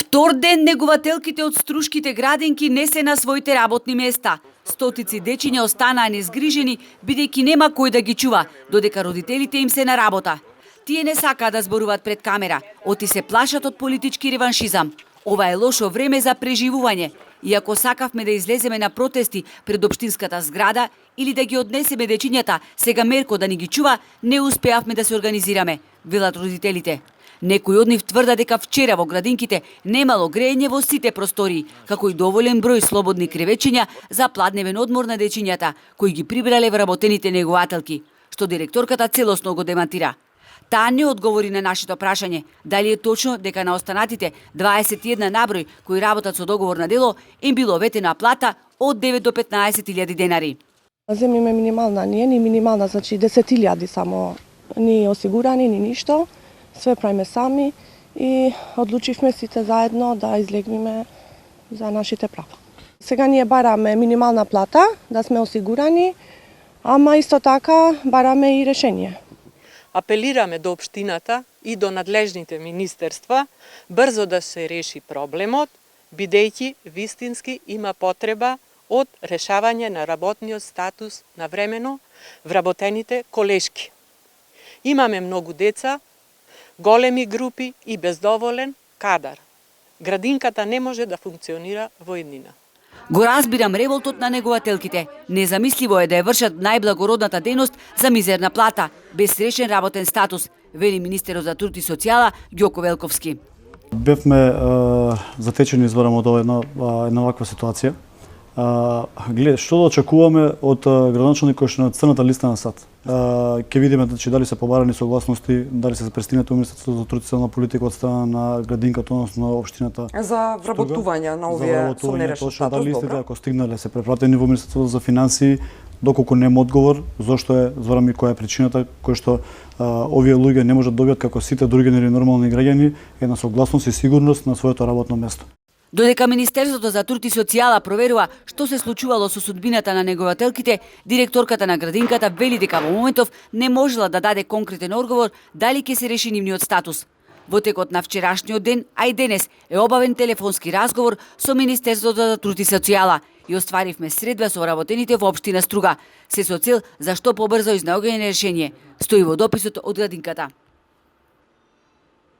Втор ден негователките од Струшките градинки не се на своите работни места. Стотици дечиња останаа незгрижени, бидејќи нема кој да ги чува, додека родителите им се на работа. Тие не сакаат да зборуваат пред камера, оти се плашат од политички реваншизам. Ова е лошо време за преживување. И ако сакавме да излеземе на протести пред општинската зграда или да ги однесеме дечињата, сега Мерко да ни ги чува, не успеавме да се организираме, велат родителите. Некои од нив тврда дека вчера во градинките немало грејење во сите простории, како и доволен број слободни кревечиња за пладневен одмор на дечињата, кои ги прибрале вработените негователки, што директорката целосно го демантира. Таа не одговори на нашето прашање дали е точно дека на останатите 21 наброј кои работат со договор на дело им било ветена плата од 9 до 15.000 денари. Земиме минимална, ние ни минимална, значи 10.000 само, ни осигурани, ни ништо. Све правиме сами и одлучивме сите заедно да излегнеме за нашите права. Сега ние бараме минимална плата, да сме осигурани, ама исто така бараме и решение. Апелираме до општината и до надлежните министерства брзо да се реши проблемот, бидејќи вистински има потреба од решавање на работниот статус на времено вработените колешки. Имаме многу деца, големи групи и бездоволен кадар. Градинката не може да функционира во иднина. Го разбирам револтот на негователките. Незамисливо е да ја вршат најблагородната дејност за мизерна плата, без решен работен статус, вели министерот за труд и социјала Ѓоко Велковски. Бевме затечени изборам од една ваква ситуација. Што да очекуваме од градоначалникот што на црната листа на САД? Ќе видиме дали се побарани согласности, дали се пристигнато Министерството за труд и социјална политика од страна на градинката, односно на општината. За вработување на овие со нерешен статус, дали листите, ако стигнале, се препратени во Министерството за финансии, доколку нема одговор, зошто е, зборам и која е причината, кој што овие луѓе не можат да добијат како сите други нормални граѓани една согласност и сигурност на своето работно место. Додека Министерството за труд и социјала проверува што се случувало со судбината на негователките, директорката на градинката вели дека во моментов не можела да даде конкретен одговор дали ќе се реши нивниот статус. Во текот на вчерашниот ден, а и денес, е обавен телефонски разговор со Министерството за труд и социјала и остваривме средба со вработените во општина Струга, се со цел за што побрзо изнаоѓање решение, стои во дописот од градинката.